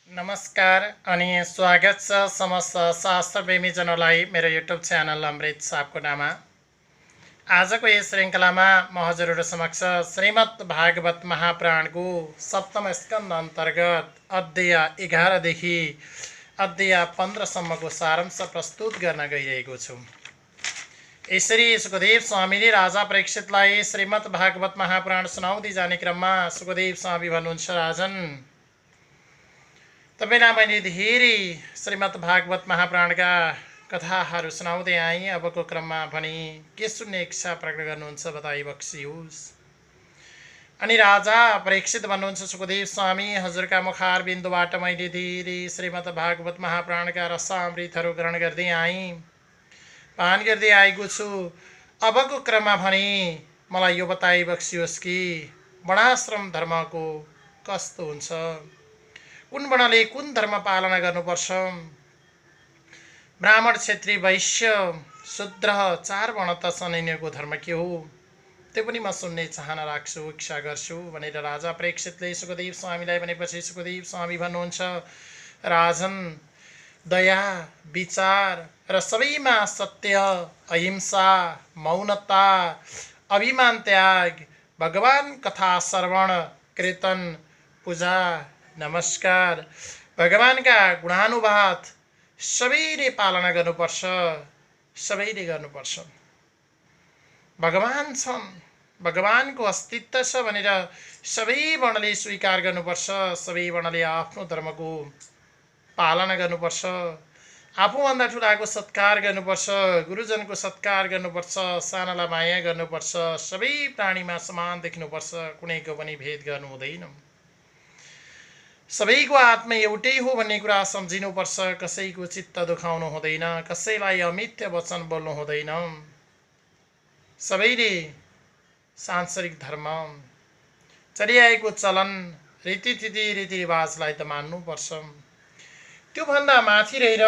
नमस्कार अनि स्वागत छ समस्त शास्त्र प्रेमीजनलाई मेरो युट्युब च्यानल अमृत सापकोटामा। आजको यस श्रृङ्खलामा म हजुरहरू समक्ष श्रीमद् भागवत महापुराणको सप्तम स्कन्द अन्तर्गत अध्याय 11 देखि अध्याय 15 सम्मको सारांश प्रस्तुत गर्न गइरहेको छु। यसरी सुखदेव स्वामीले राजा परीक्षितलाई श्रीमद् भागवत महापुराण सुनाउँदै जाने क्रममा सुखदेव स्वामी भन्नुहुन्छ, राजन तपाईँलाई मैले धेरै श्रीमद् भागवत महापुराणका कथाहरू सुनाउँदै आएँ। अबको क्रममा भने के सुन्ने इच्छा प्रकट गर्नुहुन्छ बताई बक्सियोस्। अनि राजा परीक्षित भन्नुहुन्छ, सुखदेव स्वामी हजुरका मुखार बिन्दुबाट मैले धेरै श्रीमद् भागवत महापुराणका रसामृतहरू ग्रहण गर्दै आएँ, पान गर्दै आएको छु। अबको क्रममा भने मलाई यो बताई बक्सियोस् कि वर्णाश्रम धर्मको कस्तो हुन्छ, कुन वर्णले कुन धर्म पालना गर्नुपर्छ, ब्राह्मण क्षेत्री वैश्य शूद्र 4 वर्ण त सनैन्यको धर्म के हो, त्यो पनि म सुन्ने चाहना राख्छु, इच्छा गर्छु भनेर राजा परीक्षितले सुखदेव स्वामीलाई भनेपछि सुखदेव स्वामी भन्नुहुन्छ, राजन दया विचार र सबैमा सत्य अहिंसा मौनता अभिमान त्याग भगवान कथा श्रवण कीर्तन पूजा नमस्कार भगवानका गुणानुवाद सबैले पालना गर्नुपर्छ, सबैले गर्नुपर्छ। भगवान छन्, भगवानको अस्तित्व छ भनेर सबै वर्णले स्वीकार गर्नुपर्छ, सबै वर्णले आफ्नो धर्मको पालना गर्नुपर्छ, आफूभन्दा ठुलाको सत्कार गर्नुपर्छ, गुरुजनको सत्कार गर्नुपर्छ, सानालाई माया गर्नुपर्छ, सबै प्राणीमा समान देख्नुपर्छ, कुनैको पनि भेद गर्नु हुँदैन, सबैको आत्मा एउटै हो भन्ने कुरा सम्झिनुपर्छ, कसैको चित्त दुखाउनु हुँदैन, कसैलाई अमिथ्य वचन बोल्नु हुँदैन, सबैले सांसारिक धर्म चलिआएको चलन रीतिथिति रीतिरिवाजलाई त मान्नुपर्छ। त्योभन्दा माथि रहेर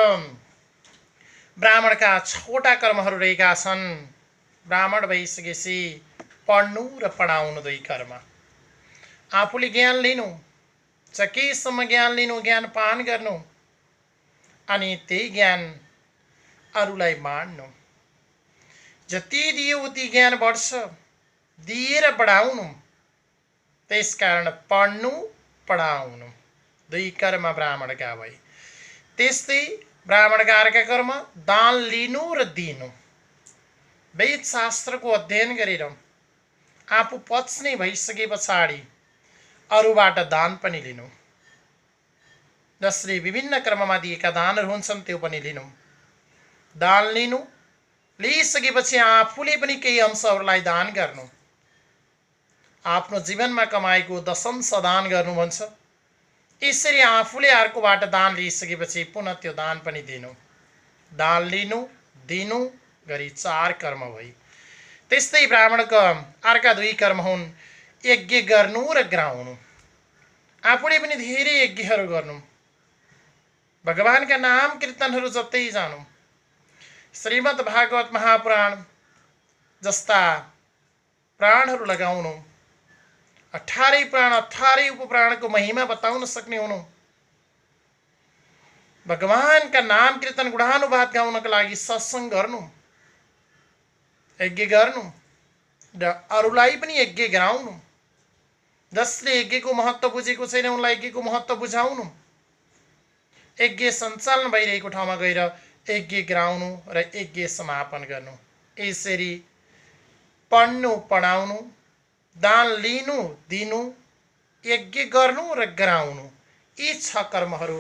ब्राह्मणका 6वटा कर्महरू रहेका छन्। ब्राह्मण भइसकेपछि पढ्नु र पढाउनु 2 कर्म। आफूले ज्ञान लिनु, सकेसम्म ज्ञान लिनु, ज्ञान पान गर्नु, अनि त्यही ज्ञान अरूलाई बाँड्नु। जति दियो उति ज्ञान बढ्छ, दिएर बढाउनु। त्यसकारण पढ्नु पढाउनु 2 कर्म ब्राह्मणका भए। त्यस्तै ब्राह्मणका अर्का कर्म दान लिनु र दिनु। वेद शास्त्रको अध्ययन गरेर आफू पच्ने भइसके पछाडि अरूबाट दान पनि लिनु। जसले विभिन्न कर्ममा दिएका दानहरू हुन्छन् त्यो पनि लिनु। दान लिनु, लिइसकेपछि आफूले पनि केही अंशहरूलाई दान गर्नु। आफ्नो जीवनमा कमाएको दशंश दान गर्नु भन्छ। यसरी आफूले अर्कोबाट दान लिइसकेपछि पुनः त्यो दान पनि दिनु। दान लिनु दिनु गरी 4 कर्म भई। त्यस्तै ब्राह्मणका अर्का 2 कर्म हुन् यज्ञ गर्नु र ग्राउनु। आफूले पनि धेरै यज्ञहरू गर्नु, भगवानका नाम कीर्तनहरू जप्दै जानु। श्रीमद् भागवत महापुराण जस्ता पुराणहरू लगाउनु, 18 पुराण 18 उपपुराणको महिमा बताउन सक्ने हुनु, भगवानका नाम कीर्तन गुणानुवाद गाउनका लागि सत्सङ्ग गर्नु, यज्ञ गर्नु र अरूलाई पनि यज्ञ गराउनु। जसले यज्ञको महत्त्व बुझेको छैन उनलाई यज्ञको महत्त्व बुझाउनु। यज्ञ सञ्चालन भइरहेको ठाउँमा गएर यज्ञ गराउनु र यज्ञ समापन गर्नु। यसरी पढ्नु पढाउनु, दान लिनु दिनु, यज्ञ गर्नु र गराउनु, यी 6 कर्महरू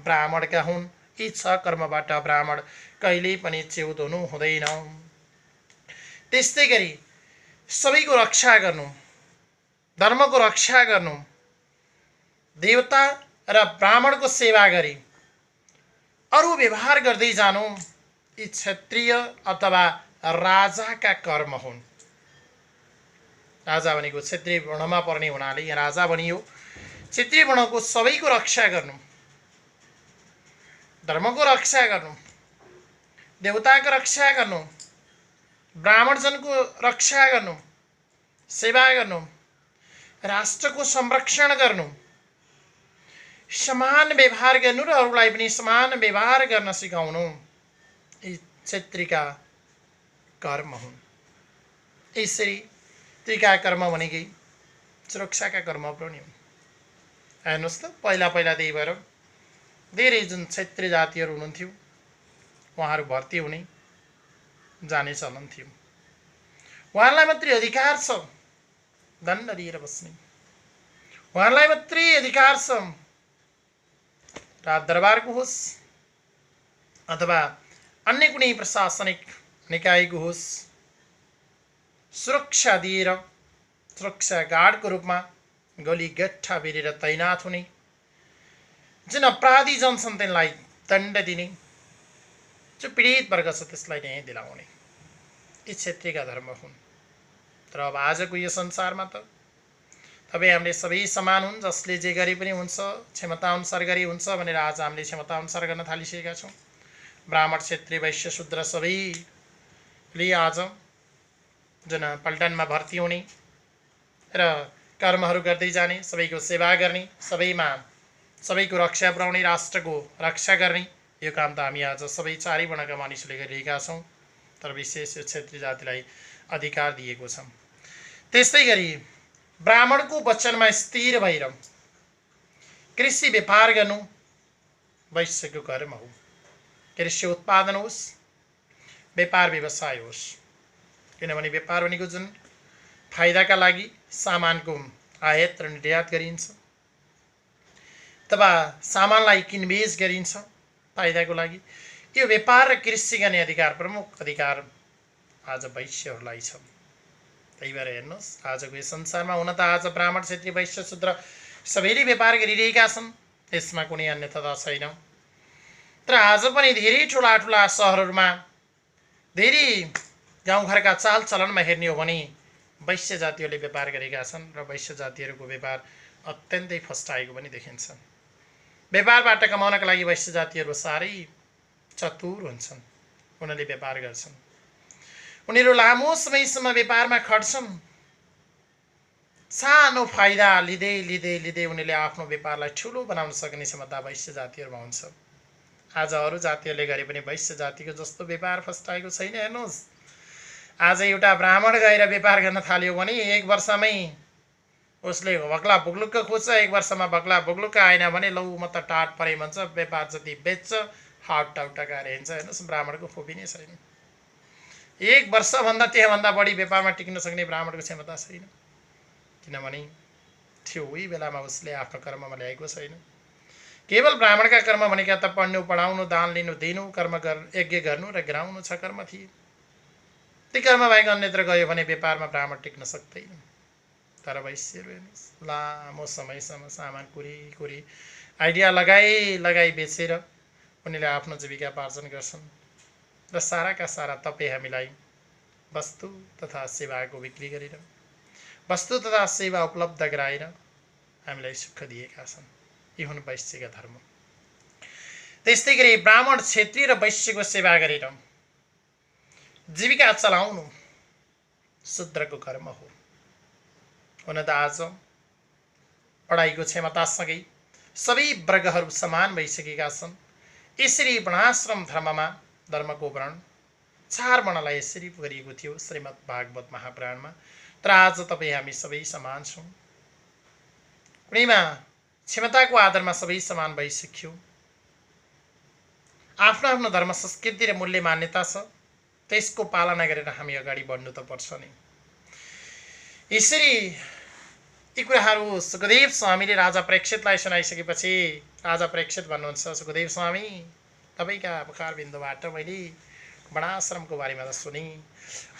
ब्राह्मणका हुन्। यी 6 कर्मबाट ब्राह्मण कहिल्यै पनि च्युत हुनु हुँदैन। त्यस्तै गरी सबैको रक्षा गर्नु, धर्मको रक्षा गर्नु, देवता र ब्राह्मणको सेवा गरी अरू व्यवहार गर्दै जानु, यी क्षत्रिय अथवा राजाका कर्म हुन्। राजा भनेको क्षत्रिय वर्णमा पर्ने हुनाले यहाँ राजा भनियो। क्षत्रिय वर्णको सबैको रक्षा गर्नु, धर्मको रक्षा गर्नु, देवताको रक्षा गर्नु, ब्राह्मणजनको रक्षा गर्नु, सेवा गर्नु, राष्ट्रको संरक्षण गर्नु, समान व्यवहार गर्नु र अरूलाई पनि समान व्यवहार गर्न सिकाउनु यी क्षेत्रीका कर्म हुन्। यसरी त्रिका कर्म भनेकै सुरक्षाका कर्म पनि हुन्। हेर्नुहोस् त पहिला त्यही भएर धेरै जुन क्षेत्रीय जातिहरू हुनुहुन्थ्यो उहाँहरू भर्ती हुने जाने चलन थियो। उहाँहरूलाई मात्रै अधिकार छ दण्ड दिएर बस्ने, उहाँहरूलाई मात्रै अधिकार छ राजदरबारको होस् अथवा अन्य कुनै प्रशासनिक निकायको होस् सुरक्षा दिएर सुरक्षा गार्डको रूपमा गली गट्ठा बेरेर तैनात हुने, जुन अपराधी जन छन् तिनलाई दण्ड दिने, जो पीडित वर्ग छ त्यसलाई न्याय दिलाउने यी क्षेत्रीका धर्म हुन्। तर अब आजको यो संसारमा त तपाईँ हामीले सबै समान हुन्, जसले जे गरे पनि हुन्छ, क्षमता अनुसार गरे हुन्छ भनेर आज हामीले क्षमता अनुसार गर्न थालिसकेका छौँ। ब्राह्मण क्षेत्रीय वैश्य शूद्र सबैले आज जुन पल्टनमा भर्ती हुने र कर्महरू गर्दै जाने, सबैको सेवा गर्ने, सबैको रक्षा पुर्याउने, राष्ट्रको रक्षा गर्ने यो काम त हामी आज सबै चारै वर्णका मानिसहरूले गरिरहेका छौँ। तर विशेष यो क्षेत्रीय जातिलाई अधिकार दिएको छ। त्यस्तै गरी ब्राह्मणको वचनमा स्थिर भएर कृषि व्यापार गर्नु वैश्यको कर्म हो। कृषि उत्पादन होस्, व्यापार व्यवसाय होस्, किनभने व्यापार भनेको जुन फाइदाका लागि सामानको आयात र निर्यात गरिन्छ अथवा सामानलाई किनबेच गरिन्छ फाइदाको लागि, यो व्यापार र कृषि गर्ने अधिकार प्रमुख अधिकार आज वैश्यहरूलाई छ। त्यही भएर हेर्नुहोस् आजको यो संसारमा हुन त आज ब्राह्मण क्षेत्रीय वैश्य शूद्र सबैले व्यापार गरिरहेका छन्, त्यसमा कुनै अन्यथा छैन। तर आज पनि धेरै ठुला ठुला सहरहरूमा धेरै गाउँघरका चालचलनमा हेर्ने हो भने वैश्य जातिहरूले व्यापार गरेका छन् र वैश्य जातिहरूको व्यापार अत्यन्तै फस्टाएको पनि देखिन्छ। व्यापारबाट कमाउनका लागि वैश्य जातिहरू साह्रै चतुर हुन्छन्, उनीहरूले व्यापार गर्छन्, उनीहरू लामो समयसम्म व्यापारमा खट्छन्, सानो फाइदा लिँदै लिँदै लिँदै उनीहरूले आफ्नो व्यापारलाई ठुलो बनाउन सक्ने क्षमता वैश्य जातिहरूमा हुन्छ। आज अरू जातिहरूले गरे पनि वैश्य जातिको जस्तो व्यापार फस्टाएको छैन। हेर्नुहोस् आज एउटा ब्राह्मण गएर व्यापार गर्न थाल्यो भने एक वर्षमै उसले बग्ला बुग्लुक्क खोज्छ, एक वर्षमा बग्ला बुग्लुक्क आएन भने लौ म त टाट परे भन्छ, व्यापार जति बेच्छ हात टाउटाकाएर हिँड्छ। हेर्नुहोस् ब्राह्मणको खोपी नै छैन, एक वर्षभन्दा त्योभन्दा बढी व्यापारमा टिक्न सक्ने ब्राह्मणको क्षमता छैन, किनभने थियो उही बेलामा उसले आफ्नो कर्ममा ल्याएको छैन। केवल ब्राह्मणका कर्म भनेका त पढ्नु पढाउनु दान लिनु दिनु कर्म यज्ञ गर्नु र गिराउनु छ कर्म थिए। ती कर्म बाहेक अन्यत्र गयो भने व्यापारमा ब्राह्मण टिक्न सक्दैन। तर वैश्यहरू हेर्नुहोस् लामो समयसम्म सामान कुरी आइडिया लगाई बेचेर उनीहरूले आफ्नो जीविका पार्जन गर्छन् र साराका सारा तपाईँ हामीलाई वस्तु तथा सेवाको बिक्री गरेर वस्तु तथा सेवा उपलब्ध गराएर हामीलाई सुख दिएका छन्। यी हुन् वैश्यका धर्म। त्यस्तै गरी ब्राह्मण क्षेत्रीय र वैश्यको सेवा गरेर जीविका चलाउनु शूद्रको कर्म हो। हुन त आज पढाइको क्षमतासँगै सबै वर्गहरू समान भइसकेका छन्। यसरी वर्णाश्रम धर्ममा धर्मको वर्ण 4 वर्णलाई यसरी गरिएको थियो श्रीमद् भागवत महापुराणमा। तर आज तपाईँ हामी सबै समान छौँ। कुनैमा क्षमताको आधारमा सबै समान भइसक्यो। आफ्नो आफ्नो धर्म संस्कृति र मूल्य मान्यता छ, त्यसको पालना गरेर हामी अगाडि बढ्नु त पर्छ नै। यसरी यी कुराहरू सुखदेव स्वामीले राजा प्रेक्षितलाई सुनाइसकेपछि राजा प्रेक्षित भन्नुहुन्छ, सुखदेव स्वामी तपाईँका मुखारबिन्दुबाट मैले वर्णाश्रमको बारेमा त सुनेँ,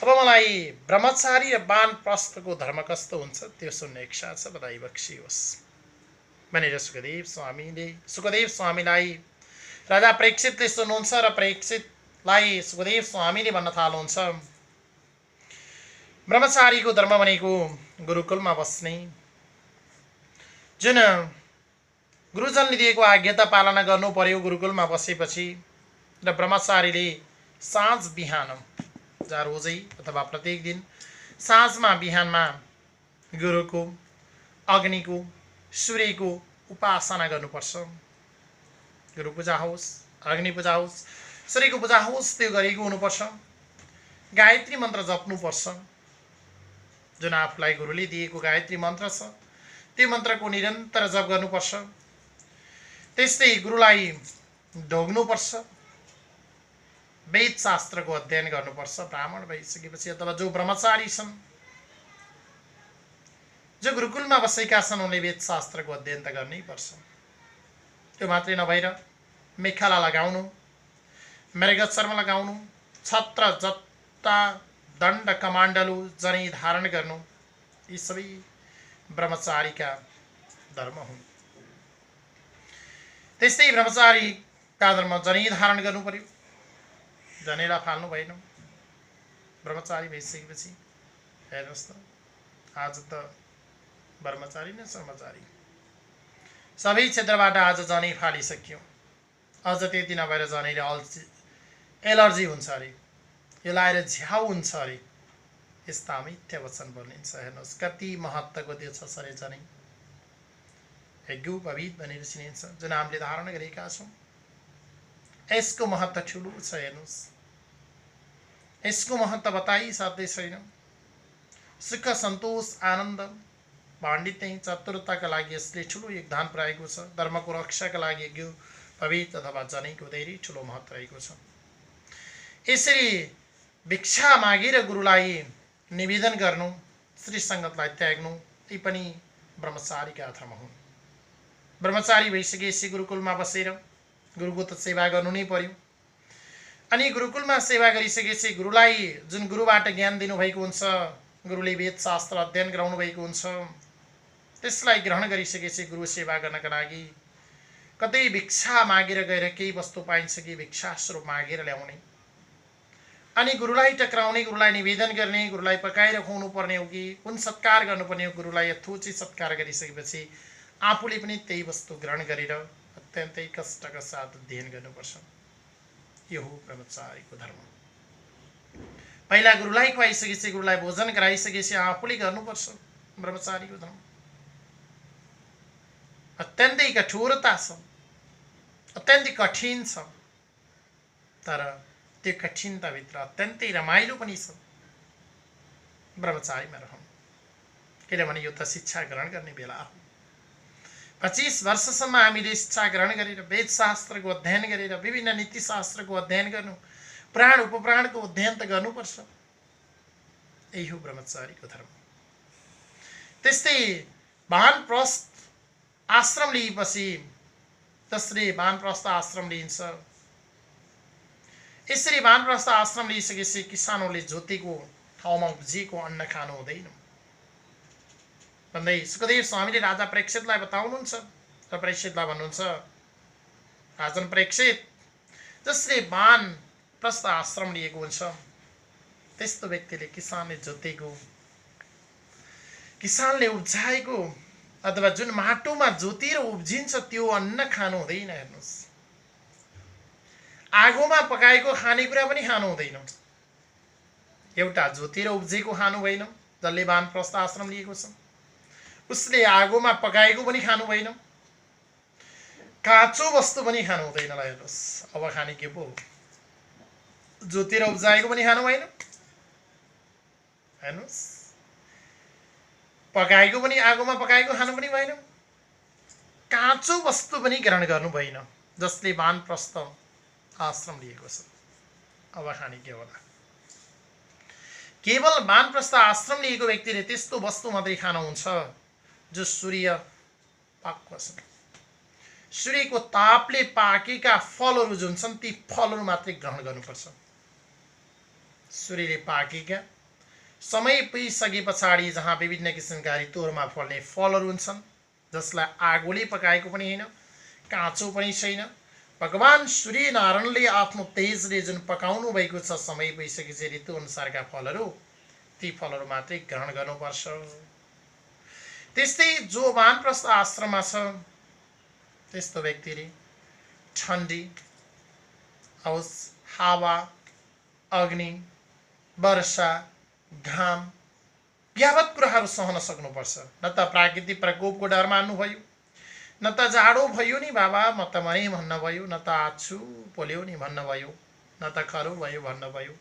अब मलाई ब्रह्मचारी र वानप्रस्थको धर्म कस्तो हुन्छ त्यो सुन्ने इच्छा छ, बधाई बक्सियोस् भनेर सुखदेव स्वामीलाई राजा प्रेक्षितले सुन्नुहुन्छ र प्रेक्षितलाई सुखदेव स्वामीले भन्न थाल्नुहुन्छ, ब्रह्मचारीको धर्म भनेको गुरुकुलमा बस्ने, जुन गुरुजनले दिएको आज्ञा पालना गर्नु पर्यो गुरुकुलमा बसेपछि। र ब्रह्मचारीले साँझ बिहान जा रोजै अथवा प्रत्येक दिन साँझमा बिहानमा गुरुको, अग्निको, सूर्यको उपासना गर्नुपर्छ। गुरु पूजा होस्, अग्नि पूजा होस्, श्रीको पूजा होस्, त्यो गरेको हुनुपर्छ। गायत्री मन्त्र जप्नुपर्छ। जुन आफूलाई गुरुले दिएको गायत्री मन्त्र छ त्यो मन्त्रको निरन्तर जप गर्नुपर्छ। त्यस्तै गुरुलाई ढोग्नुपर्छ। वेद शास्त्रको अध्ययन गर्नुपर्छ। ब्राह्मण भइसकेपछि अथवा जो ब्रह्मचारी छन्, जो गुरुकुलमा बसेका छन्, उनले वेद शास्त्रको अध्ययन त गर्नै पर्छ। त्यो मात्रै नभएर मेखला लगाउनु, मृगचर्म लगाउनु, छत्र जत्ता, दण्ड कमाण्डलु, जनै धारण गर्नु, यी सबै ब्रह्मचारीका धर्म हुन्। त्यस्तै ब्रह्मचारीका धर्म जनै धारण गर्नु पर्यो। जनेला फाल्नु भएन। ब्रह्मचारी भइसकेपछि हेर्नुहोस् त, आज त ब्रह्मचारी न कर्मचारी सबै क्षेत्रबाट आज जनै फालिसक्यो। अझ त्यति नभएर जनैले एलर्जी हुन्छ अरे, यो लाएर झ्याउ हुन्छ अरे, यस्ता मिथ्या वचन बोलिन्छ। हेर्नुहोस् कति महत्त्वको त्यो छ सरे जनै। यज्ञ पवित भनेर चिनिन्छ, जुन हामीले धारण गरेका छौँ। यसको महत्त्व ठुलो छ। हेर्नुहोस् यसको महत्त्व बताइ साध्यै छैन। सुख सन्तोष आनन्द पाण्डित्य चतुरताका लागि यसले ठुलो योगदान पुर्याएको छ। धर्मको रक्षाका लागि यज्ञ पवित अथवा जनैको धेरै ठुलो महत्त्व रहेको छ। यसरी भिक्षा मागेर गुरुलाई निवेदन गर्नु, श्री सङ्गतलाई त्याग्नु, यी पनि ब्रह्मचारीका धर्म हुन्। ब्रह्मचारी भइसकेपछि गुरुकुलमा बसेर गुरुको त सेवा गर्नु नै पर्यो। अनि गुरुकुलमा सेवा गरिसकेपछि गुरुलाई जुन गुरुबाट ज्ञान दिनुभएको हुन्छ, गुरुले वेद शास्त्र अध्ययन गराउनु भएको हुन्छ, त्यसलाई ग्रहण गरिसकेपछि गुरु सेवा गर्नका लागि कतै भिक्षा मागेर गएर केही वस्तु पाइन्छ कि भिक्षा स्वरूप मागेर ल्याउने, अनि गुरुलाई टक्राउने, गुरुलाई निवेदन गर्ने, गुरुलाई पकाएर खुवाउनु पर्ने हो कि कुन सत्कार गर्नुपर्ने हो, गुरुलाई यथोचित सत्कार गरिसकेपछि आफूले पनि त्यही वस्तु ग्रहण गरेर अत्यन्तै कष्टका साथ अध्ययन गर्नुपर्छ। यो हो ब्रह्मचारीको धर्म। पहिला गुरुलाई खुवाइसकेपछि, गुरुलाई भोजन गराइसकेपछि आफूले गर्नुपर्छ ब्रह्मचारीको धर्म। अत्यन्तै कठोरता छ, अत्यन्तै कठिन छ, तर त्यो कठिनताभित्र अत्यन्तै रमाइलो पनि छ ब्रह्मचारीमा रहनु। किनभने यो त शिक्षा ग्रहण गर्ने बेला हो। 25 वर्षसम्म हामीले शिक्षा ग्रहण गरेर वेद शास्त्रको अध्ययन गरेर विभिन्न नीति शास्त्रको अध्ययन गर्नु, प्राण उपप्राणको अध्ययन त गर्नुपर्छ। यही हो ब्रह्मचारीको धर्म। त्यस्तै वानप्रस्थ आश्रम लिएपछि जसले वानप्रस्थ आश्रम लिन्छ, यसरी वानप्रस्थ आश्रम लिइसकेपछि किसानहरूले जोतेको ठाउँमा उब्जिएको अन्न खानु हुँदैन भन्दै सुखदेव स्वामीले राजा परीक्षितलाई बताउनुहुन्छ र परीक्षितलाई भन्नुहुन्छ, राजन परीक्षित, जसले वानप्रस्थ आश्रम लिएको हुन्छ त्यस्तो व्यक्तिले किसानले जोतेको, किसानले उब्जाएको अथवा जुन माटोमा जोतेर उब्जिन्छ त्यो अन्न खानु हुँदैन। हेर्नुहोस् आगोमा पकाएको खानेकुरा पनि खानु हुँदैन। एउटा जोतेर उब्जेको खानु भएन, जसले वानप्रस्थ आश्रम लिएको छ उसले आगोमा पकाएको पनि खानु भएन, काँचो वस्तु पनि खानु हुँदैन। हेर्नुहोस् अब खाने के पो, जोतेर उब्जाएको पनि खानु भएन, हेर्नुहोस् पकाएको पनि आगोमा पकाएको खानु पनि भएन, काँचो वस्तु पनि ग्रहण गर्नु भएन जसले वानप्रस्थ आश्रम लिएको छ। अब खाने के होला? केवल वानप्रस्थ आश्रम लिएको व्यक्तिले त्यस्तो वस्तु मात्रै खानुहुन्छ जो सूर्य पाक्व छन्। सूर्यको तापले पाकेका फलहरू जुन छन् ती फलहरू मात्रै ग्रहण गर्नुपर्छ। सूर्यले पाकेका समय पुगिसके पछाडि जहाँ विभिन्न किसिमका ऋतुहरूमा फल्ने फलहरू हुन्छन् जसलाई आगोले पकाएको पनि होइन, काँचो पनि छैन, भगवान सूर्यनारायणले आफ्नो तेजले जुन पकाउनु भएको छ समय पुगिसकेपछि ऋतु अनुसारका फलहरू, ती फलहरू मात्रै ग्रहण गर्नुपर्छ। त्यस्तै जो वानप्रस्थ आश्रममा छ त्यस्तो व्यक्तिले ठण्डी, होस् हावा, अग्नि, वर्षा, घाम यावत कुराहरू सहन सक्नुपर्छ। न त प्राकृतिक प्रकोपको डर मान्नुभयो, न त जाडो भयो नि बाबा म त मरे भन्नुभयो, न त आछु पोल्यो नि भन्नुभयो, न त खरो भयो भन्नुभयो,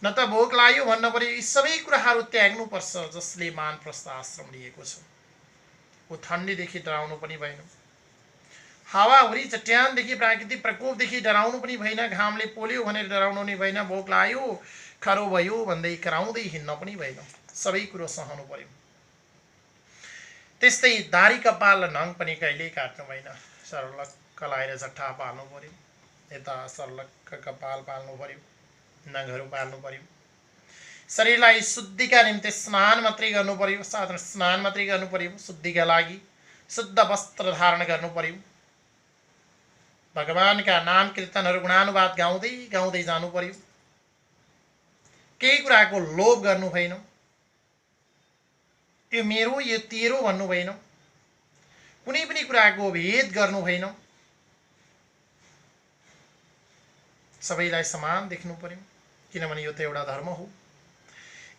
न त भोक लाग्यो भन्नु पर्यो। यी सबै कुराहरू त्याग्नुपर्छ जसले वानप्रस्थ आश्रम लिएको छ। ऊ ठन्डीदेखि डराउनु पनि भएन, हावाहुरी चट्यानदेखि प्राकृतिक प्रकोपदेखि डराउनु पनि भएन, घामले पोल्यो भनेर डराउनु पनि भएन, भोक लाग्यो खरो भयो भन्दै कराउँदै हिँड्न पनि भएन। सबै कुरो सहनु पर्यो। त्यस्तै दारी कपाल र नङ पनि कहिल्यै काट्नु भएन, सर्लक्क लाएर झट्टा पाल्नु पर्यो। यता सर्लक्क कपाल पाल्नु पर्यो, नङहरू पाल्नु पर्यो। शरीरलाई शुद्धिका निम्ति स्नान मात्रै गर्नु पर्यो, साधारण स्नान मात्रै गर्नु पर्यो। शुद्धिका लागि शुद्ध वस्त्र धारण गर्नु पर्यो। भगवानका नाम कीर्तनहरू गुणानुवाद गाउँदै गाउँदै जानु पर्यो। केही कुराको लोभ गर्नु भएन, यो मेरो यो तेरो भन्नु भएन, कुनै पनि कुराको भेद गर्नु भएन, सबैलाई समान देख्नु पर्यो, किनभने यो त एउटा धर्म हो।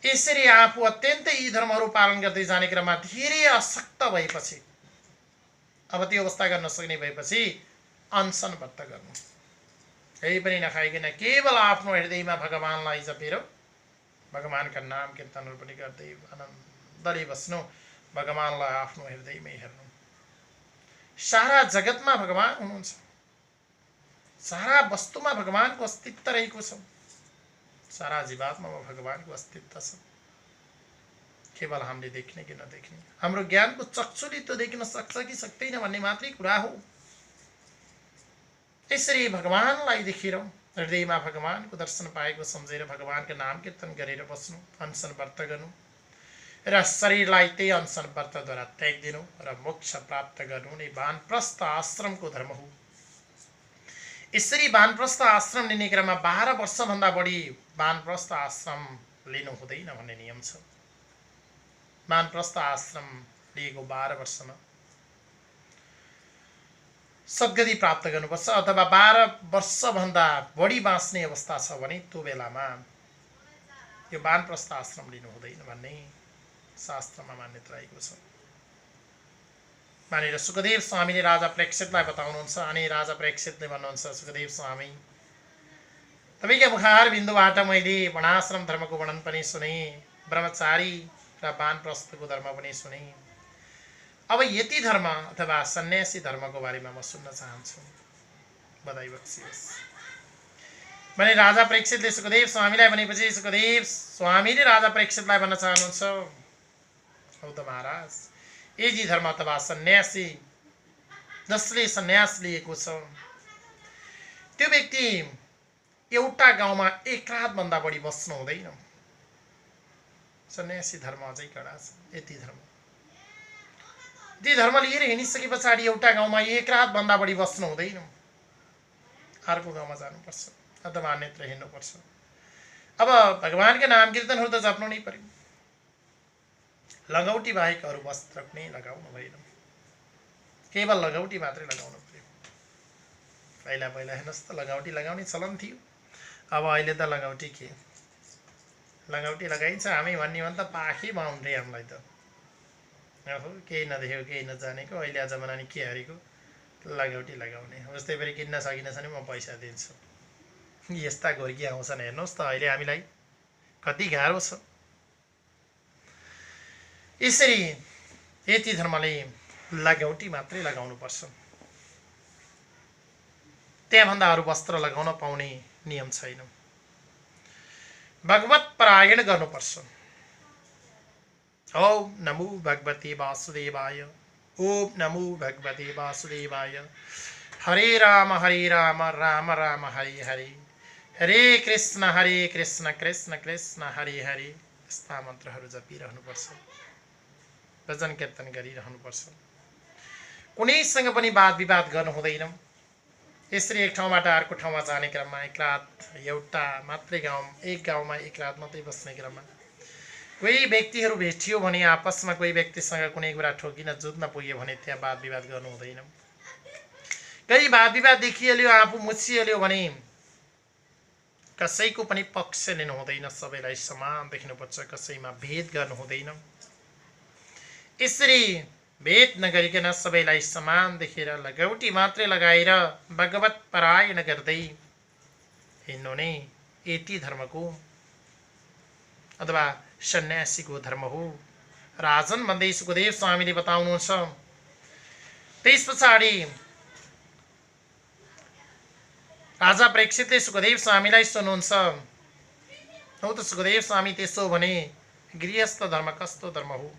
यसरी आफू अत्यन्तै यी धर्महरू पालन गर्दै जाने क्रममा धेरै असक्त भएपछि, अब त्यो अवस्था गर्न सक्ने भएपछि अनसन व्रत गर्नु, केही पनि नखाइकन केवल आफ्नो हृदयमा भगवानलाई जपेर भगवानका नाम कीर्तनहरू पनि गर्दै आनन्दले बस्नु, भगवानलाई आफ्नो हृदयमै हेर्नु। सारा जगतमा भगवान हुनुहुन्छ, सारा वस्तुमा भगवानको अस्तित्व रहेको छ, सारा जीवात्मामा भगवानको अस्तित्व छ। केवल हामीले देख्ने कि नदेख्ने, हाम्रो ज्ञानको चक्षुले त्यो देख्न सक्छ कि सक्दैन भन्ने मात्रै कुरा हो। यसरी भगवानलाई देखेर हृदयमा भगवानको दर्शन पाएको सम्झेर भगवानका नाम कीर्तन गरेर बस्नु, अनसन व्रत गर्नु र शरीरलाई त्यही अनसन व्रतद्वारा त्यागिदिनु र मोक्ष प्राप्त गर्नु नै वानप्रस्थ आश्रमको धर्म हो। यसरी वानप्रस्थ आश्रम लिने क्रममा 12 वर्षभन्दा बढी वानप्रस्थ आश्रम लिनु हुँदैन भन्ने नियम छ। वानप्रस्थ आश्रम लिएको 12 वर्षमा सद्गति प्राप्त गर्नुपर्छ, अथवा 12 वर्षभन्दा बढी बाँच्ने अवस्था छ भने त्यो बेलामा यो वानप्रस्थ आश्रम लिनु हुँदैन भन्ने शास्त्रमा मान्यता रहेको छ। मानेर सुखदेव स्वामीले राजा प्रेक्षितलाई बताउनुहुन्छ। अनि राजा प्रेक्षितले भन्नुहुन्छ, सुखदेव स्वामी तपाईँका मुखार बिन्दुबाट मैले वर्णाश्रम धर्मको वर्णन पनि सुने, ब्रह्मचारी र वानप्रस्थको धर्म पनि सुने। अब यति धर्म अथवा सन्यासी धर्मको बारेमा म सुन्न चाहन्छु, बधाई बक्सियोस् भने राजा प्रेक्षितले सुखदेव स्वामीलाई भनेपछि सुखदेव स्वामीले राजा प्रेक्षितलाई भन्न चाहनुहुन्छ, हौ त महाराज, यजी धर्म अथवा सन्यासी जसले सन्यास लिएको छ त्यो व्यक्ति एउटा गाउँमा एक रातभन्दा बढी बस्नु हुँदैन। सन्यासी धर्म अझै कडा छ। यति धर्म लिएर हिँडिसके पछाडि एउटा गाउँमा एक रातभन्दा बढी बस्नु हुँदैन, अर्को गाउँमा जानुपर्छ अथवा अन्यत्र हिँड्नुपर्छ। अब भगवानका नाम कीर्तनहरू त जप्नु नै पर्यो, लगौटी बाहेक अरू वस्त्र पनि लगाउनु भएन, केवल लगौटी मात्रै लगाउनु पर्यो। पहिला हेर्नुहोस् त लगौटी लगाउने चलन थियो, अब अहिले त लगौटी के, लगौटी लगाइन्छ हामी भन्ने भने त पाखै बाउन्ड्री हामीलाई त हो, केही नदेखेको केही नजानेको अहिले आज जमाना नि के हारेको लगौटी लगाउने। जस्तै फेरि किन्न सकिनेछ भने म पैसा दिन्छु, यस्ता गोर्की आउँछन् हेर्नुहोस् त अहिले हामीलाई कति गाह्रो छ। यसरी यति धर्मले लगौटी मात्रै लगाउनु पर्छ, त्यहाँभन्दा अरू वस्त्र लगाउन पाउने नियम छैन। भगवत परायण गर्नुपर्छ। ओम नमो भगवते वासुदेवाय, ओम नमो भगवते वासुदेवाय, हरे राम राम राम हरे हरे, हरे कृष्ण कृष्ण कृष्ण हरे हरे। यस्ता मन्त्रहरू जपिरहनुपर्छ, भजन कीर्तन गरिरहनुपर्छ। कुनैसँग पनि वाद विवाद गर्नु हुँदैन। यसरी एक ठाउँबाट अर्को ठाउँमा जाने क्रममा एक रात एउटा मात्रै एक गाउँमा एक रात मात्रै बस्ने क्रममा कोही व्यक्तिहरू भेटियो भने आपसमा कोही व्यक्तिसँग कुनै कुरा ठोकिन जुझ्न पुग्यो भने त्यहाँ वाद विवाद गर्नु हुँदैन। कहीँ वाद विवाद देखिहाल्यो, आफू मुछिहाल्यो भने कसैको पनि पक्ष लिनु हुँदैन, सबैलाई समान देख्नुपर्छ, कसैमा भेद गर्नु हुँदैन। यसरी भेद नगरिकन सबैलाई समान देखेर लगौटी मात्रै लगाएर भगवत परायण गर्दै हिँड्नु नै यति धर्मको अथवा सन्यासीको धर्म हो। राजन भन्दै सुखदेव स्वामीले बताउनुहुन्छ। त्यस पछाडि राजा परीक्षितले सुखदेव स्वामीलाई सुन्नुहुन्छ। हौ त सुखदेव स्वामी, त्यसो भने गृहस्थ धर्म कस्तो धर्म हो,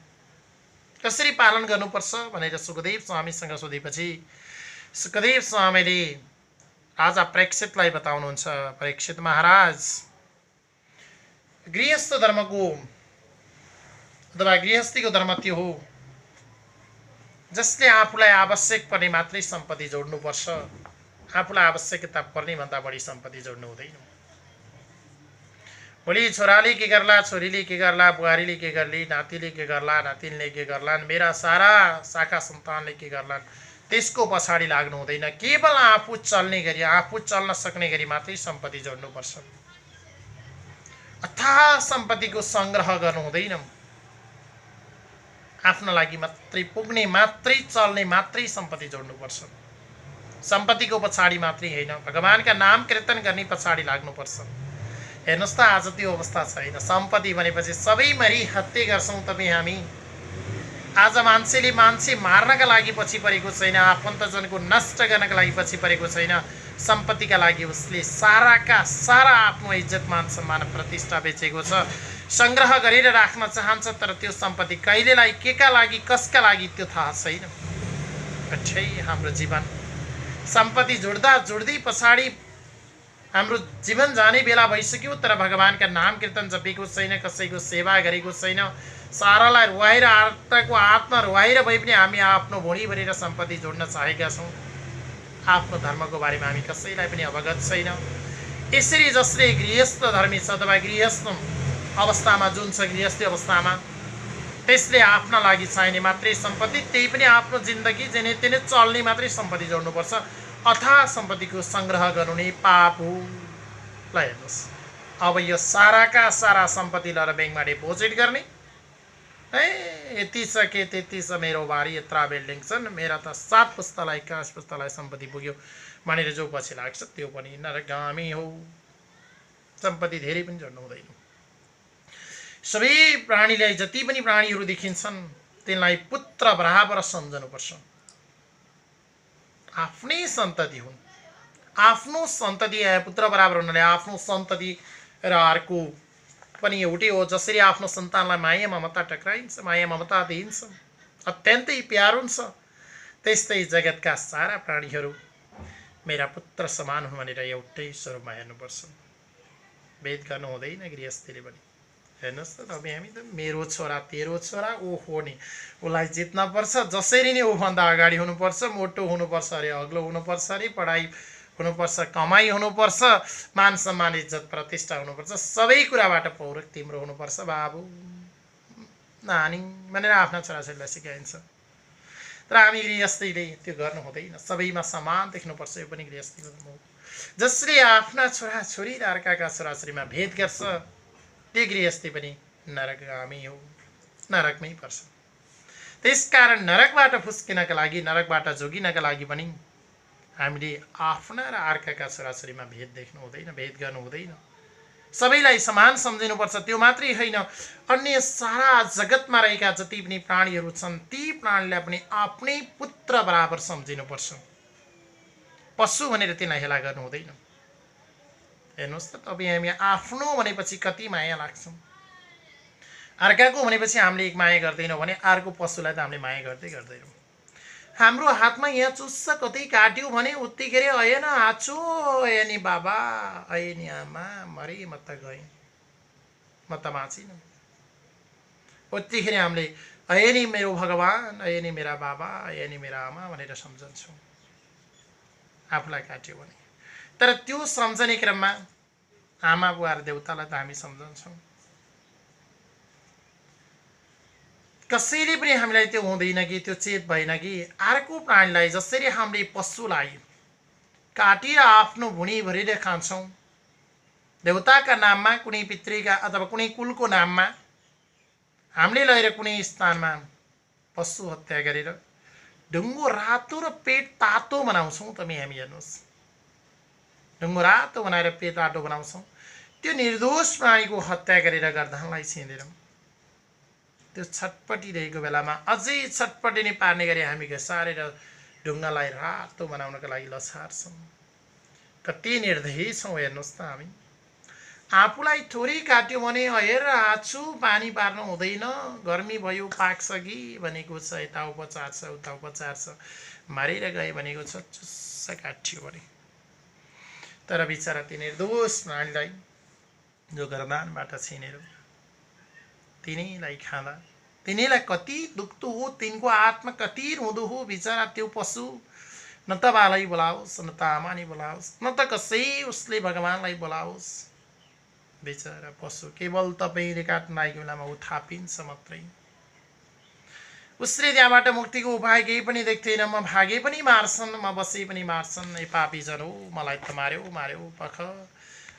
कसरी पालन गर्नुपर्छ भनेर सुखदेव स्वामीसँग सोधेपछि सुखदेव स्वामीले राजा परीक्षितलाई बताउनुहुन्छ। परीक्षित महाराज, गृहस्थ धर्मको अथवा गृहस्थीको धर्म त्यो हो जसले आफूलाई आवश्यक पर्ने मात्रै सम्पत्ति जोड्नुपर्छ, आफूलाई आवश्यकता पर्ने भन्दा बढी सम्पत्ति जोड्नु हुँदैन। भोलि छोराले के गर्ला, छोरीले के गर्ला, बुहारीले के गर्ली, नातिले के गर्ला, नातिनले के गर्लान्, मेरा सारा शाखा सन्तानले के गर्लान्, त्यसको पछाडि लाग्नु हुँदैन। केवल आफू चल्ने गरी, आफू चल्न सक्ने गरी मात्रै सम्पत्ति जोड्नुपर्छ। अथाह सम्पत्तिको सङ्ग्रह गर्नु हुँदैन। आफ्नो लागि मात्रै पुग्ने, मात्रै चल्ने, मात्रै सम्पत्ति जोड्नुपर्छ। सम्पत्तिको पछाडि मात्रै होइन, भगवानका नाम कीर्तन गर्ने पछाडि लाग्नुपर्छ। हेर्नुहोस् त, आज त्यो अवस्था छैन। सम्पत्ति भनेपछि सबै मरी हत्या गर्छौँ तपाईँ हामी। आज मान्छेले मान्छे मार्नका लागि पछि परेको छैन, आफन्तजनको नष्ट गर्नका लागि पछि परेको छैन। सम्पत्तिका लागि उसले साराका सारा आफ्नो इज्जत मान सम्मान प्रतिष्ठा बेचेको छ। सङ्ग्रह गरेर राख्न चाहन्छ, तर त्यो सम्पत्ति कहिलेलाई, केका लागि, कसका लागि, त्यो थाहा छैन। अझै हाम्रो जीवन सम्पत्ति जोड्दा जोड्दै पछाडि हाम्रो जीवन जाने बेला भइसक्यो, तर भगवानका नाम कीर्तन जपेको छैन, कसैको सेवा गरेको छैन। सारालाई रुवाएर, आत्माको आत्मा रुवाएर भए पनि हामी आफ्नो भुँडी भरेर सम्पत्ति जोड्न चाहेका छौँ। आफ्नो धर्मको बारेमा हामी कसैलाई पनि अवगत छैन। यसरी जसले गृहस्थ धर्मी छ अथवा गृहस्थ अवस्थामा जुन छ, गृहस्थी अवस्थामा, त्यसले आफ्ना लागि चाहिने मात्रै सम्पत्ति, त्यही पनि आफ्नो जिन्दगी जेने तेने चल्ने मात्रै सम्पत्ति जोड्नुपर्छ। अथाह सम्पत्तिको सङ्ग्रह गर्नु नै पाप हो। ल हेर्नुहोस्, अब यो साराका सारा सम्पत्ति लिएर ब्याङ्कमा डिपोजिट गर्ने, यति छ के त्यति छ, मेरो बारी यत्रा बिल्डिङ छन्, मेरा त 7 पुस्तालाई 5 पुस्तालाई सम्पत्ति पुग्यो भनेर जो पछि लाग्छ त्यो पनि नरगामी हो। सम्पत्ति धेरै पनि जोड्नु हुँदैन। सबै प्राणीलाई, जति पनि प्राणीहरू देखिन्छन्, तिनलाई पुत्र बराबर सम्झनुपर्छ। आफ्नै सन्तति हुन्, आफ्नो सन्तति पुत्र बराबर हुनाले आफ्नो सन्तति र अर्को पनि एउटै हो। जसरी आफ्नो सन्तानलाई माया ममता टक्राइन्छ, माया ममता दिइन्छ, अत्यन्तै प्यार हुन्छ, त्यस्तै जगतका सारा प्राणीहरू मेरा पुत्र समान हुन् भनेर एउटै स्वरूपमा हेर्नुपर्छ। भेद गर्नु हुँदैन गृहस्थीले पनि। हेर्नुहोस् त, तपाईँ हामी त मेरो छोरा तेरो छोरा, ओहो नि, उसलाई जित्नपर्छ, जसरी नै ऊभन्दा अगाडि हुनुपर्छ, मोटो हुनुपर्छ अरे, अग्लो हुनुपर्छ अरे, पढाइ हुनुपर्छ, कमाइ हुनुपर्छ, मान सम्मान इज्जत प्रतिष्ठा हुनुपर्छ, सबै कुराबाट पौरख तिम्रो हुनुपर्छ बाबु नानी भनेर आफ्ना छोराछोरीलाई सिकाइन्छ। तर हामी गृहस्थीले त्यो गर्नु हुँदैन। सबैमा समान देख्नुपर्छ, यो पनि गृहस्थीको धर्म हो। जसले आफ्ना छोराछोरी र अर्काका छोराछोरीमा भेद गर्छ, त्यो गृहस्थी पनि नरकगामी हो, नरकमै पर्छ। त्यसकारण नरकबाट फुस्किनका लागि, नरकबाट जोगिनका लागि पनि हामीले आफ्ना र अर्काका छोराछोरीमा भेद देख्नु हुँदैन, भेद गर्नु हुँदैन। सबैलाई समान सम्झिनुपर्छ। त्यो मात्रै होइन, अन्य सारा जगतमा रहेका जति पनि प्राणीहरू छन्, ती प्राणीलाई पनि आफ्नै पुत्र बराबर सम्झिनुपर्छ। पशु भनेर तिनलाई हेला गर्नु हुँदैन। हेर्नुहोस् त, तपाईँ हामी आफ्नो भनेपछि कति माया लाग्छौँ, अर्काको भनेपछि हामीले एक माया गर्दैनौँ भने अर्को पशुलाई त हामीले माया गर्दै गर्दैनौँ। हाम्रो हातमा यहाँ चुस्स कतै काट्यो भने उत्तिखेर अए न आचो, अए नि बाबा, अए नि आमा, मरे म त गएँ, म त बाँचिनँ। उत्तिखेर हामीले अए नि मेरो भगवान, अए नि मेरा बाबा, अए नि मेरा आमा भनेर सम्झन्छौँ आफूलाई काट्यो भने। तर त्यो सम्झने क्रममा आमा बुवा र देउतालाई त हामी सम्झन्छौँ। कसैले पनि हामीलाई त्यो हुँदैन कि, त्यो चेत भएन कि अर्को प्राणीलाई जसरी हामीले पशुलाई काटेर आफ्नो भुँडी भरेर खान्छौँ, देउताका नाममा, कुनै पितृका अथवा कुनै कुलको नाममा हामीले लगेर कुनै स्थानमा पशु हत्या गरेर ढुङ्गो रातो र पेट तातो बनाउँछौँ तपाईँ हामी हेर्नुहोस्, ढुङ्गो रातो बनाएर पेट तातो बनाउँछौँ। त्यो निर्दोष प्राणीको हत्या गरेर गर्दानलाई छिँदैनौँ। त्यो छटपटिरहेको बेलामा अझै छटपटिने पार्ने गरी हामी घसारेर ढुङ्गालाई रातो बनाउनका लागि लछार्छौँ। कति निर्दयी छौँ हेर्नुहोस् त हामी। आफूलाई थोरै काट्यो भने हेर हाच्छु पानी पार्नु हुँदैन, गर्मी भयो पाक्छ कि भनेको छ, यता उपचार छ उता उपचार छ, मारेर गए भनेको छ चुस्स काट्यो भने। तर बिचरा ती निर्दोष प्राणीलाई जो गर्दानबाट छिनेर तिनीलाई खाँदा तिनीलाई कति दुख्दो हो, तिनको आत्मा कति रुँदो हो। बिचरा त्यो पशु न त बालै बोलाओस्, न त आमा नै बोलाओस्, न त कसै उसले भगवानलाई बोलाओस्। बेचारा पशु केवल तपाईँले काट्न लागेको बेलामा ऊ थापिन्छ मात्रै। उसले त्यहाँबाट मुक्तिको उपाय केही पनि देख्दैन। म भागे पनि मार्छन्, म बसे पनि मार्छन्, ए पापीजन हो, मलाई त मार्यो मार्यो पख,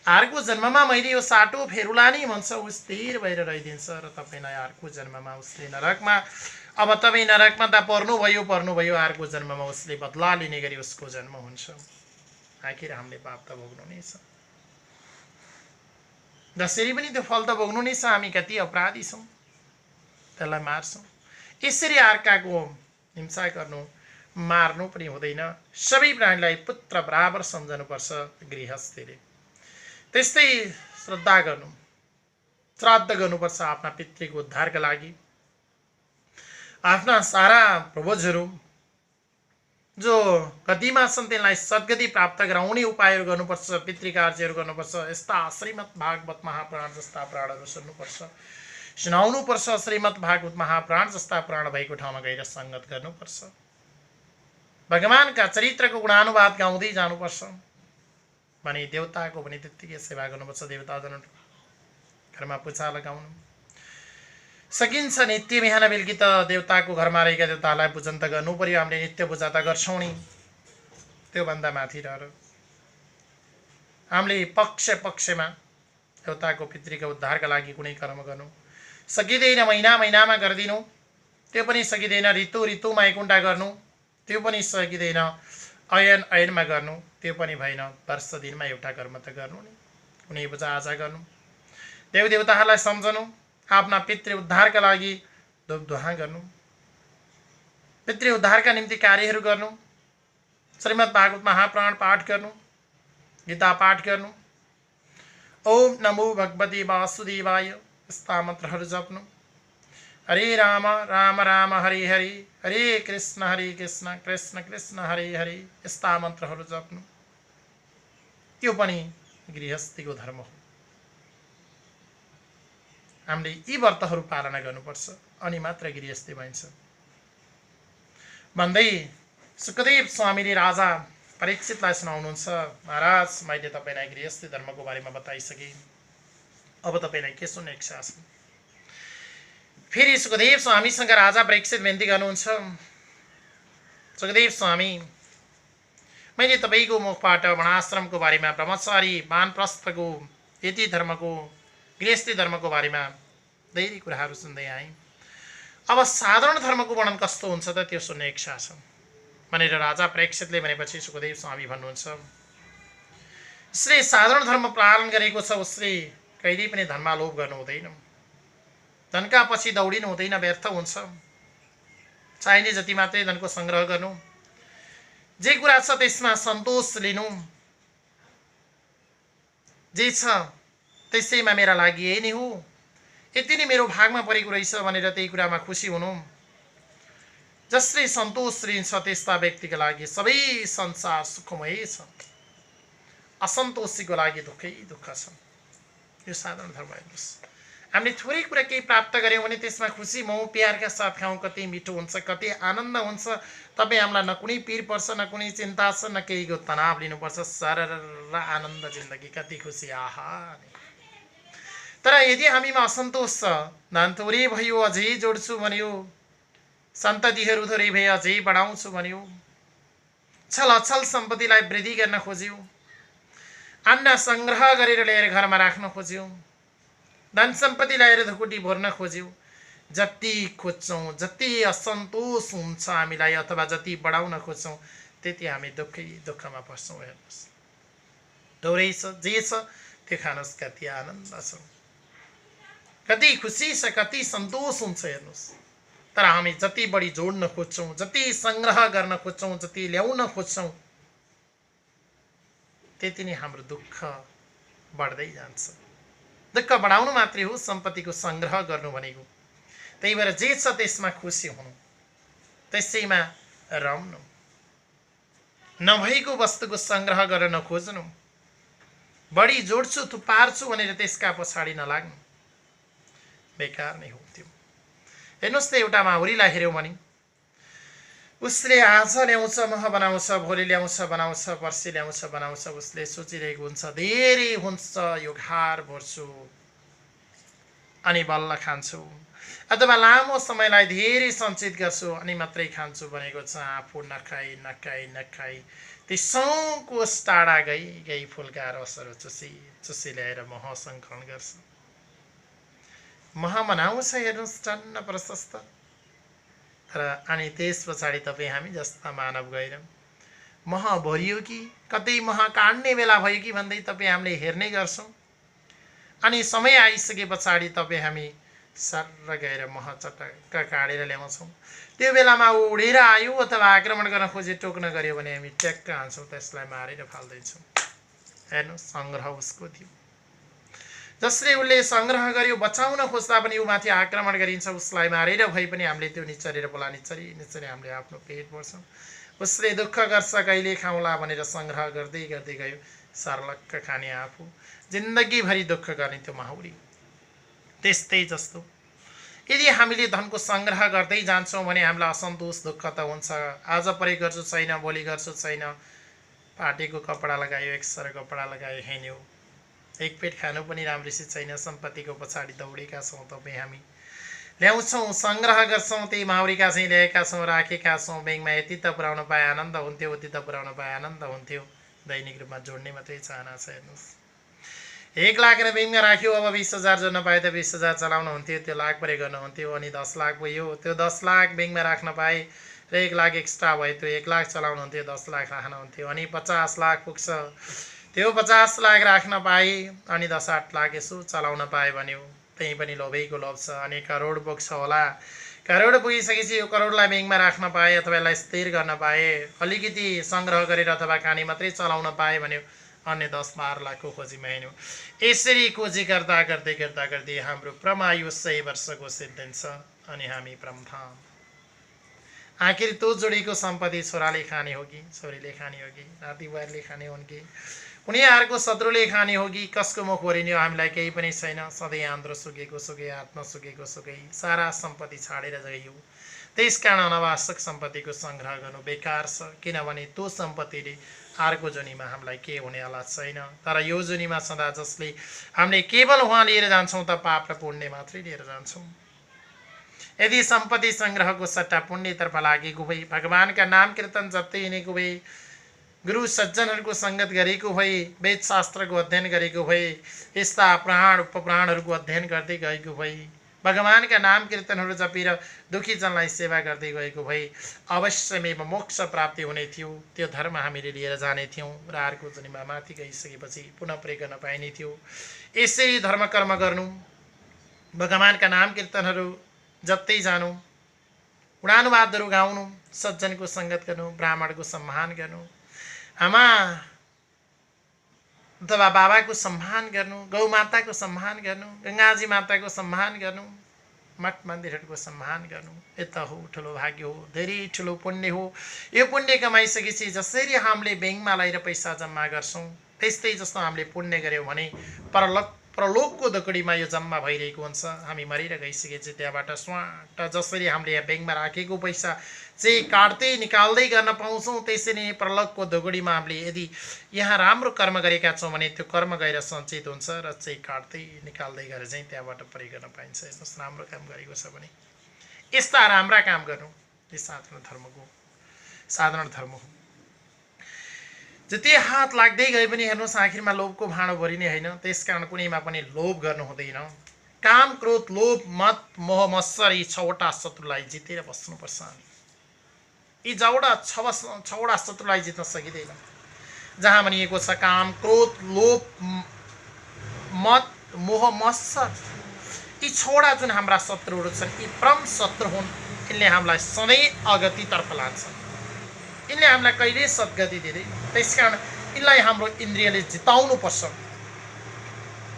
अर्को जन्ममा मैले यो साटो फेरुला नि भन्छ। ऊ स्थिर भएर रहिदिन्छ र तपाईँलाई अर्को जन्ममा उसले नरकमा, अब तपाईँ नरकमा त पर्नुभयो, अर्को जन्ममा उसले बदला लिने गरी उसको जन्म हुन्छ। आखिर हामीले पाप त भोग्नु नै छ, जसरी पनि त्यो फल त भोग्नु नै छ। हामी कति अपराधी छौँ, त्यसलाई मार्छौँ। यसरी अर्काको हिंसा गर्नु, मार्नु पनि हुँदैन। सबै प्राणीलाई पुत्र बराबर सम्झनुपर्छ गृहस्थीले। त्यस्तै श्रद्धा गर्नु, श्राद्ध गर्नुपर्छ आफ्ना पितृको उद्धारका लागि। आफ्ना सारा पूर्वजहरू जो गतिमा छन् तिनलाई सद्गति प्राप्त गराउने उपायहरू गर्नुपर्छ, पितृकार्यहरू गर्नुपर्छ। यस्ता श्रीमद् भागवत महापुराण जस्ता पुराणहरू सुन्नुपर्छ, सुनाउनुपर्छ। श्रीमद् भागवत महापुराण जस्ता पुराण भएको ठाउँमा गएर सङ्गत गर्नुपर्छ। भगवानका चरित्रको गुणानुवाद गाउँदै जानुपर्छ। भने देवताको पनि त्यत्तिकै सेवा गर्नुपर्छ। देवताजन घरमा पूजा लगाउनु सकिन्छ। नित्य बिहान बेलुकी त देवताको घरमा रहेका देवतालाई पूजन त गर्नु पर्यो। हामीले नित्य पूजा त गर्छौँ नि। त्योभन्दा माथि रहेर हामीले पक्षमा देवताको पितृको उद्धारका लागि कुनै कर्म गर्नु सकिँदैन। महिनामा गरिदिनु त्यो पनि सकिँदैन। ऋतुमा एकुण्डा गर्नु त्यो पनि सकिँदैन। ऐनमा गर्नु त्यो पनि भएन। वर्ष दिनमा एउटा कर्म त गर्नु नि, कुनै पूजा आजा गर्नु, देवदेवताहरूलाई सम्झनु, आफ्ना पितृ उद्धारका लागि धुपधुवा गर्नु, पितृ उद्धारका निम्ति कार्यहरू गर्नु, श्रीमद् भागवत महापुराण पाठ गर्नु, गीता पाठ गर्नु, ओम नमो भगवते वासुदेवाय यस्ता मन्त्रहरू जप्नु, हरे राम राम राम हरे हरे, हरे कृष्ण कृष्ण कृष्ण हरे हरे यस्ता मन्त्रहरू जप्नु। त्यो पनि गृहस्थीको धर्म हो। हामीले यी व्रतहरू पालना गर्नुपर्छ, अनि मात्र गृहस्थी भइन्छ भन्दै सुखदेव स्वामीले राजा परीक्षितलाई सुनाउनुहुन्छ। महाराज, मैले तपाईँलाई गृहस्थी धर्मको बारेमा बताइसकेँ, अब तपाईँलाई के सुन्ने इच्छा छ? फेरि सुखदेव स्वामीसँग राजा परीक्षित विन्ती गर्नुहुन्छ। सुखदेव स्वामी, मैले तपाईँको मुखबाट वर्णाश्रमको बारेमा, ब्रह्मचारी वानप्रस्थको, यति धर्मको, गृहस्थी धर्मको बारेमा धेरै कुराहरू सुन्दै आएँ। अब साधारण धर्मको वर्णन कस्तो हुन्छ त त्यो सुन्ने इच्छा छ भनेर राजा परीक्षितले भनेपछि सुखदेव स्वामी भन्नुहुन्छ, उसले साधारण धर्म पालन गरेको छ, उसले कहिल्यै पनि धर्मालोभ गर्नु हुँदैन, धनका पछि दौडिनु हुँदैन, व्यर्थ हुन्छ। चाहिने जति मात्रै धनको सङ्ग्रह गर्नु, जे कुरा छ त्यसमा सन्तोष लिनु, जे छ त्यसैमा मेरा लागि यही नै हो, यति नै मेरो भागमा परेको रहेछ भनेर त्यही कुरामा खुसी हुनु। जसले सन्तोष लिन्छ त्यस्ता व्यक्तिका लागि सबै संसार सुखमय छ, असन्तोषीको लागि दुःखै दुःख छ। यो साधारण धर्म हेर्नुहोस्। हामीले थोरै कुरा केही प्राप्त गऱ्यौँ भने त्यसमा खुसी मोह प्यारका साथ खाउँ, कति मिठो हुन्छ, कति आनन्द हुन्छ। तपाईँ हामीलाई न कुनै पीर पर्छ, न कुनै चिन्ता छ, न केहीको तनाव लिनुपर्छ, सरर आनन्द जिन्दगी, कति खुसी, आहा। तर यदि हामीमा असन्तोष छ, धन थोरै भयो अझै जोड्छु भन्यो, सन्ततिहरू थोरै भए अझै बढाउँछु भन्यो, छल सम्पत्तिलाई वृद्धि गर्न खोज्यो, अन्न सङ्ग्रह गरेर ल्याएर घरमा राख्न खोज्यो, धन सम्पत्ति ल्याएर धुकुटी भर्न खोज्यो, जति खोज्छौँ, जति असन्तोष हुन्छ हामीलाई अथवा जति बढाउन खोज्छौँ त्यति हामी दुःखमा पर्छौँ। हेर्नुहोस्, दौरै छ, जे छ त्यो खानुहोस्, कति आनन्द छ, कति खुसी छ, कति सन्तोष हुन्छ। हेर्नुहोस्, तर हामी जति बढी जोड्न खोज्छौँ, जति सङ्ग्रह गर्न खोज्छौँ, जति ल्याउन खोज्छौँ त्यति नै हाम्रो दुःख बढ्दै जान्छ। दुःख बढाउनु मात्रै हो सम्पत्तिको सङ्ग्रह गर्नु भनेको। त्यही भएर जे छ त्यसमा खुसी हुनु, त्यसैमा रम्नु, नभएको वस्तुको सङ्ग्रह गरेर नखोज्नु, बढी जोड्छु थुपार्छु भनेर त्यसका पछाडि नलाग्नु, बेकार नै हो त्यो। हेर्नुहोस् त, एउटा माउरीलाई हेऱ्यौँ भने उसले आज ल्याउँछ मह बनाउँछ, भोलि ल्याउँछ बनाउँछ, पर्सि ल्याउँछ बनाउँछ, उसले सोचिरहेको हुन्छ धेरै हुन्छ यो घार भर्छु अनि बल्ल खान्छु, अथवा लामो समयलाई धेरै सञ्चित गर्छु अनि मात्रै खान्छु भनेको छ। आफू नखाई नखाई नखाई ती सौकोस टाढा गई फुलका रसहरू चुसी ल्याएर मह सङ्कलन गर्छ, मह बनाउँछ। हेर्नुहोस्, टन्न प्रशस्त। तर अनि त्यस पछाडि तपाईँ हामी जस्ता मानव गएर मह भरियो कि कतै मह काट्ने बेला भयो कि भन्दै तपाईँ हामीले हेर्ने गर्छौँ, अनि समय आइसके पछाडि तपाईँ हामी सर्र गएर मह चटक्क काटेर ल्याउँछौँ। त्यो बेलामा उडेर आयो अथवा आक्रमण गर्न खोजे टोक्न गऱ्यो भने हामी ट्याक्क हान्छौँ, त्यसलाई मारेर फाल्दैछौँ। हेर्नुहोस्, सङ्ग्रह उसको थियो। जसले उसले सङ्ग्रह गर्यो, बचाउन खोज्दा पनि ऊ माथि आक्रमण गरिन्छ, उसलाई मारेर भए पनि हामीले त्यो निचरेर बोला निचरी हामीले आफ्नो पेट भर्छौँ। उसले दुःख गर्छ, कहिले खाउँला भनेर सङ्ग्रह गर्दै गर्दै गयो, सर्लक्क खाने आफू, जिन्दगीभरि दुःख गर्ने त्यो माहुरी। त्यस्तै जस्तो यदि हामीले धनको सङ्ग्रह गर्दै जान्छौँ भने हामीलाई असन्तोष दुःख त हुन्छ। आज परे गर्छु छैन, भोलि गर्छु छैन, पाटेको कपडा लगायो, एकसर कपडा लगायो, हिँड्यो, एक पेट खानु पनि राम्रोसी छैन, सम्पत्तिको पछाडि दौडेका छौँ। तपाईँ हामी ल्याउँछौँ, सङ्ग्रह गर्छौँ, त्यही माउरीका चाहिँ ल्याएका छौँ, राखेका छौँ। ब्याङ्कमा यति त पुऱ्याउन पाए आनन्द हुन्थ्यो, उति त पुऱ्याउन पाए आनन्द हुन्थ्यो, दैनिक रूपमा जोड्ने मात्रै चाहना छ। हेर्नुहोस्, 1 लाख र ब्याङ्कमा राख्यो, अब 20,000 जोड्न पाए त 20,000 चलाउनु हुन्थ्यो, त्यो लाख परे गर्नुहुन्थ्यो, अनि 10 लाख भयो, त्यो 10 लाख ब्याङ्कमा राख्न पाए र 1 लाख एक्स्ट्रा भयो, त्यो 1 लाख चलाउनु हुन्थ्यो, 10 लाख राख्नुहुन्थ्यो, अनि 50 लाख पुग्छ, त्यो 50 लाख राख्न पाए अनि 10-8 लाख यसो चलाउन पाए भन्यो, त्यही पनि लोभैको लोभ छ। अनि करोड पुग्छ होला, करोड पुगिसकेपछि यो करोडलाई ब्याङ्कमा राख्न पाए अथवा यसलाई स्थिर गर्न पाए, अलिकति सङ्ग्रह गरेर अथवा खाने मात्रै चलाउन पाए भन्यो, अन्य 10-12 लाखको खोजीमा हिँड्यो। यसरी खोजी गर्दा गर्दै गर्दा गर्दै हाम्रो प्रमायु 100 वर्षको सिद्धिन्छ अनि हामी परमधाम। आखिर त्यो जोडेको सम्पत्ति छोराले खाने हो कि छोरीले खाने हो कि नातिबुहारीले खाने हुन् कि उनीहरूको शत्रुले खाने हो कि कसको मुख भरिने हो, हामीलाई केही पनि छैन। सधैँ आन्द्रो सुकेको सुकै, आत्मा सुकेको सुकै, सारा सम्पत्ति छाडेर गयो। त्यसकारण अनावश्यक सम्पत्तिको सङ्ग्रह गर्नु बेकार छ, किनभने त्यो सम्पत्तिले अर्को जोनीमा हामीलाई के हुनेवाला छैन। तर यो जोनीमा सदा जसले हामीले केवल उहाँ लिएर जान्छौँ त पाप र पुण्य मात्रै लिएर जान्छौँ। यदि सम्पत्ति सङ्ग्रहको सट्टा पुण्यतर्फ लागेको भए, भगवानका नाम कीर्तन जप्दै हिँडेको भए, गुरु सज्जनहरूको सङ्गत गरेको भए, वेदशास्त्रको अध्ययन गरेको भए, यस्ता पुराण उपपुराणहरूको अध्ययन गर्दै गएको भए, भगवानका नाम कीर्तनहरू जपेर दुखीजनलाई सेवा गर्दै गएको भए अवश्यमेव मोक्ष प्राप्ति हुने थियो। त्यो धर्म हामीले लिएर जाने थियौँ र अर्को जन्ममा माथि गइसकेपछि पुनः प्रयोग गर्न पाइने थियो। यसरी धर्म कर्म गर्नु, भगवानका नाम कीर्तनहरू जप्दै जानु, उडानुवादहरू गाउनु, सज्जनको सङ्गत गर्नु, ब्राह्मणको सम्मान गर्नु, आमा अथवा बाबाको सम्मान गर्नु, गौमाताको सम्मान गर्नु, गङ्गाजी माताको सम्मान गर्नु, मठ मन्दिरहरूको सम्मान गर्नु, यता हो ठुलो भाग्य हो, धेरै ठुलो पुण्य हो। यो पुण्य कमाइसकेपछि जसरी हामीले ब्याङ्कमा लगाएर पैसा जम्मा गर्छौँ, त्यस्तै जस्तो हामीले पुण्य गऱ्यौँ भने परलोकको दगडीमा यो जम्मा भइरहेको हुन्छ। हामी मरेर गइसकेपछि त्यहाँबाट स्वाट जसरी हामीले यहाँ ब्याङ्कमा राखेको पैसा चाहिँ काट्दै निकाल्दै गर्न पाउँछौँ, त्यसरी नै परलोकको दगडीमा हामीले यदि यहाँ राम्रो कर्म गरेका छौँ भने त्यो कर्म गएर सञ्चित हुन्छ र चाहिँ काट्दै निकाल्दै गरेर चाहिँ त्यहाँबाट प्रयोग गर्न पाइन्छ। हेर्नुहोस्, राम्रो काम गरेको छ भने यस्ता राम्रा काम गर्नु यो साधारण धर्म हो। जति हात लाग्दै गए पनि हेर्नुहोस्, आखिरमा लोभको भाँडो भरिने होइन, त्यसकारण कुनैमा पनि लोभ गर्नु हुँदैन। काम क्रोध लोभ मत मोह मत्सर यी 6वटा शत्रुलाई जितेर बस्नुपर्छ हामी। यी छवटा शत्रुलाई जित्न सकिँदैन। जहाँ भनिएको छ काम क्रोध लोभ मत मोह मत्सर यी 6वटा जुन हाम्रा शत्रुहरू छन् यी परम शत्रु हुन्। यिनले हामीलाई सधैँ अगतितर्फ लान्छन्। यिनले हामीलाई कहिल्यै सद्गति दिँदैन। त्यसकारण यिनलाई हाम्रो इन्द्रियले जिताउनु पर्छ।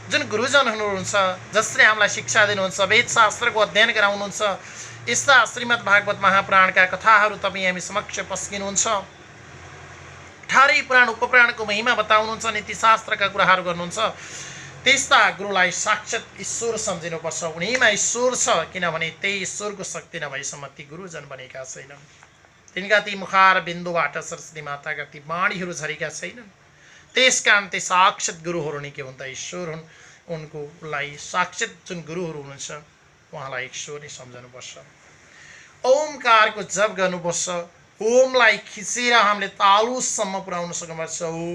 जुन गुरुजन हुनुहुन्छ जसले हामीलाई शिक्षा दिनुहुन्छ वेद शास्त्रको अध्ययन गराउनुहुन्छ यस्ता श्रीमद् भागवत महापुराणका कथाहरू तपाईँ हामी समक्ष पस्किनुहुन्छ। 18 पुराण उपपुराणको महिमा बताउनुहुन्छ नीति शास्त्रका कुराहरू गर्नुहुन्छ। त्यस्ता गुरुलाई साक्षात् ईश्वर सम्झिनुपर्छ। उनीमा ईश्वर छ किनभने त्यही ईश्वरको शक्ति नभएसम्म ती गुरुजन बनेका छैनन्। तिनका ती मुखार बिन्दुबाट सरस्वती माताका ती वाणीहरू झरेका छैनन्। त्यसकारण ते साक्षात् गुरुहरू नै के हुन् त ईश्वर हुन्। उनकोलाई साक्षात् जुन गुरुहरू हुनुहुन्छ उहाँलाई ईश्वर नै सम्झनुपर्छ। ओमकारको जप गर्नुपर्छ। ओमलाई खिचेर हामीले तालुसम्म पुर्याउन सक्नुपर्छ। ओम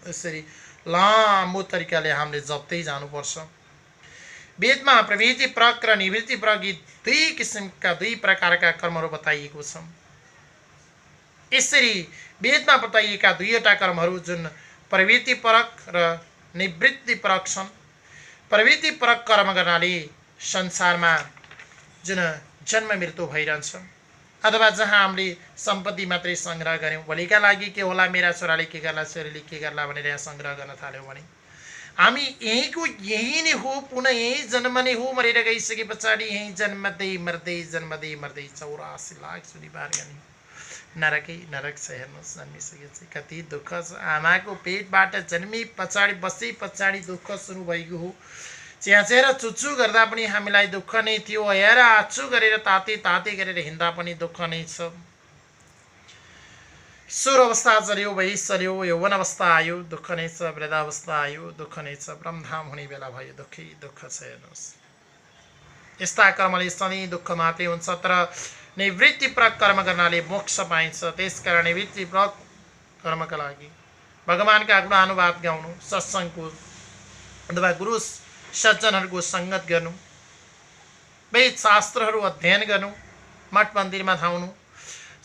यसरी लामो तरिकाले हामीले जप्दै जानुपर्छ। वेदमा प्रवृत्ति प्रक र निवृत्ति प्रक यी 2 किसिमका 2 प्रकारका कर्महरू बताइएको छ। यसरी वेदमा बताइएका 2वटा कर्महरू जुन प्रवृत्ति परक र निवृत्ति परक छन्। प्रवृत्ति परक कर्म गर्नाले संसारमा जुन जन्म मृत्यु भइरहन्छ अथवा जहाँ हामीले सम्पत्ति मात्रै सङ्ग्रह गऱ्यौँ भोलिका लागि के होला मेरा छोराले के गर्ला छोरीले के गर्ला भनेर यहाँ सङ्ग्रह गर्न थाल्यौँ भने हामी यहीँको यही नै हो। पुनः यही जन्म नै हो। मरेर गइसके पछाडि यही जन्मदै मर्दै 84 लाख सुनि पार गर्ने नरक छ। हेर्नुहोस् जन्मिसकेपछि कति दुःख छ। आमाको पेटबाट जन्मी पछाडि बसे पछाडि दुःख सुरु भएको हो। च्याचेर चुचु गर्दा पनि हामीलाई दुःख नै थियो। हेर आचु गरेर ताते गरेर हिँड्दा पनि दुःख नै छ। किशोर अवस्था चल्यो वयस चल्यो यौवन अवस्था आयो दुःख नै छ। वृद्धावस्था आयो दुःख नै छ। ब्रह्मधाम हुने बेला भयो दुःखै दुःख छ। हेर्नुहोस् यस्ता कर्मले सधैँ दुःख मात्रै हुन्छ। तर निवृत्ति प्रक कर्म गर्नाले मोक्ष पाइन्छ। त्यसकारण निवृत्ति प्रक कर्मका लागि भगवानका गुणानुवाद गाउनु सत्सङ्गको अथवा गुरु सज्जनहरूको सङ्गत गर्नु वेद शास्त्रहरू अध्ययन गर्नु मठ मन्दिरमा धाउनु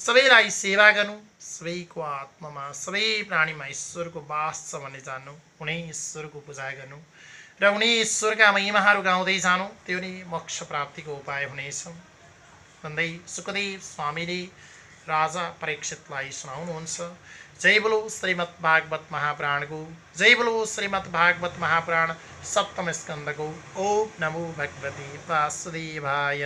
सबैलाई सेवा गर्नु सबैको आत्मामा सबै प्राणीमा ईश्वरको वास छ भन्ने जान्नु उनै ईश्वरको पूजा गर्नु र उनै ईश्वरका महिमाहरू गाउँदै जानु त्यो नै मोक्ष प्राप्तिको उपाय हुनेछ भन्दै सुखदेव स्वामीले राजा परीक्षितलाई सुनाउनुहुन्छ। जय बोलो श्रीमद् भागवत महापुराणको। जय बोलो श्रीमद् भागवत महापुराण 7म स्कन्धको। ओम नमो भगवते वासुदेवाय।